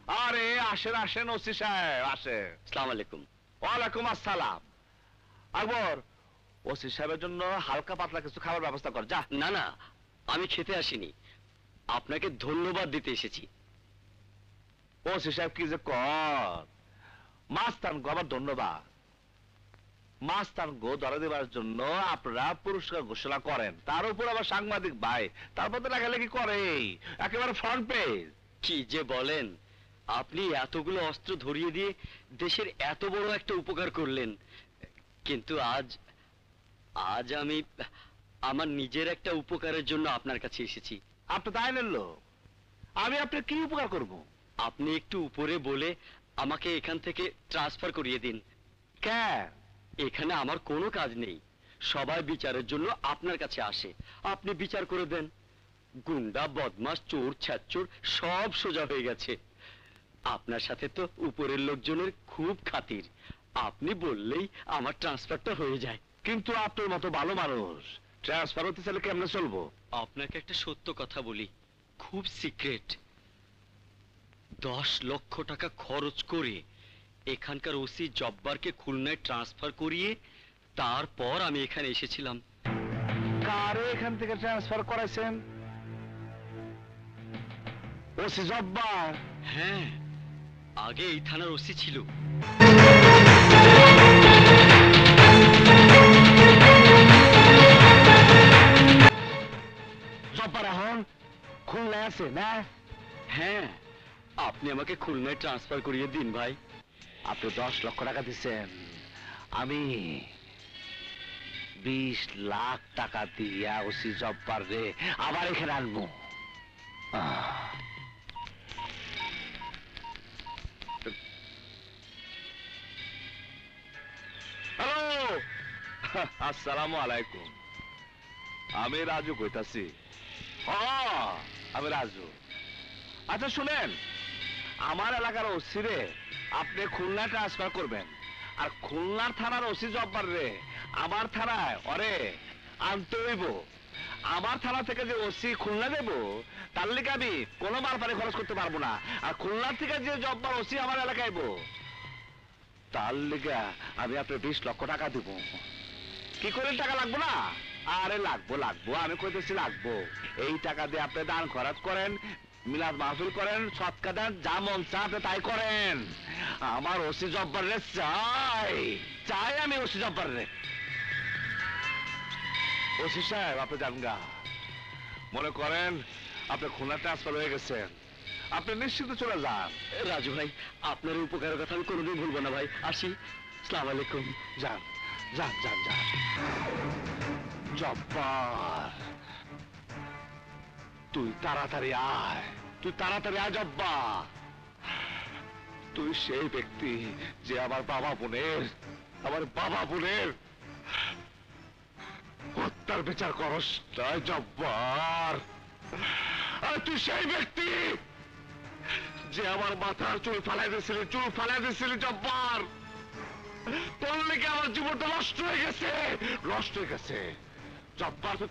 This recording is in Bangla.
আরে আসেন আসেন ওসি সাহেব আসেন। আসসালামু আলাইকুম। ওয়ালাইকুম আসসালাম। আকবর, ওসি সাহেবের জন্য হালকা পাতলা কিছু খাবার ব্যবস্থা কর যা। না না, আমি খেতে আসিনি, আপনাকে ধন্যবাদ দিতে এসেছি। ওসি সাহেব কি যে কর, মাস্তান গো আবার ধন্যবাদ। মাস্তান গো ধরা দেবার জন্য আপনারা পুরস্কার ঘোষণা করেন, তার উপর আবার সাংবাদিক ভাই তারপর তো লেখালেখি করে একেবারে ফ্রন্ট পেজ। কি যে বলেন, আপনি এতগুলো অস্ত্র ধরিয়ে দিয়ে দেশের এত বড় একটা উপকার করলেন, কিন্তু আজ আজ আমি আমার নিজের একটা উপকারের জন্য আপনার কাছে এসেছি। আপনি তাই নিল, আমি আপনার কি উপকার করব? আপনি একটু উপরে বলে আমাকে এখান থেকে ট্রান্সফার করিয়ে দিন। কেন? এখানে আমার কোনো কাজ নেই, সবাই বিচারের জন্য আপনার কাছে আসে, আপনি বিচার করে দেন। গুন্ডা বদমাস চোর ছ্যাচোর সব সোজা হয়ে গেছে। আপনার সাথে তো উপরের লোকজনের খুব খাতির, আপনি বললেই আমার ট্রান্সফারটা হয়ে যায়। কিন্তু আপনার মতো ভালো মানুষ ট্রান্সফার হতে চাইলে কেমনে চলবো? আপনাকে একটা সত্য কথা বলি, খুব সিক্রেট। 10 লক্ষ টাকা খরচ করে এখানকার ওসি জব্বারকে খুলনায় ট্রান্সফার করিয়ে তারপর আমি এখানে এসেছিলাম। কারে এখান থেকে ট্রান্সফার করাইছেন? ওসি জব্বার? হ্যাঁ, আগে এই থানার ওসি ছিল। জব্বার এখন খুলনায় আছে না? হ্যাঁ, আপনি আমাকে খুলনায় ট্রান্সফার করিয়ে দিন ভাই। আপনি 10 লক্ষ টাকা দিচ্ছেন, আমি 20 লাখ টাকা দিয়া ওসি জব্বার রে আবার এখানে আনবো। হ্যালো, আসসালামু আলাইকুম। আমি রাজু কইতাছি। আমি রাজু। আচ্ছা শুনেন, আমার এলাকার ওসি রে আপনি খুলনা ট্রান্সফার করবেন, আর খুলনার থানার ওসি জব্বার রে আমার থানায় ওরে আনতে হইব। আমার থানা থেকে যে ওসি খুলনা দেব তার লিগে আমি কোনো মালপানি খরচ করতে পারবো না, আর খুলনার থেকে যে জব্বার ওসি আমার এলাকায় আইব তার লিগে আমি আপনার 20 লক্ষ টাকা দিব। কি করে টাকা লাগবো না? আরে লাগবো লাগবো, আমি কইতেছি লাগবো। এই টাকা দিয়ে আপনি দান খরচ করেন, মিলাদ মাহফিল করেন, সৎকা দেন, যা মন চায় আপনি তাই করেন। আমার ওসি জব্বার রে চাই, চাই আমি ওসি জব্বার রে। ওসি সাহেব আপনি জানগা, মনে করেন আপনি খুলনা ট্রান্সফার হয়ে গেছেন, আপনি নিশ্চিত চলে যান। রাজু ভাই, আপনার এই উপকারের কথা আমি কোনোদিন ভুলবো না ভাই। আসি, আসসালামু আলাইকুম। যান যান যান যান। জব্বার, তুই তাড়াতাড়ি আয়, তুই তাড়াতাড়ি আয় জব্বার। তুই সেই ব্যক্তি যে আমার বাবা বোনের হত্যার বিচার করস তাই জব্বার। আর তুই সেই ব্যক্তি যে আমার মাথার চুল ফালাই দিয়েছিলি জব্বার। তোর লেগে আমার জীবনটা নষ্ট হয়ে গেছে জব্বার। তুই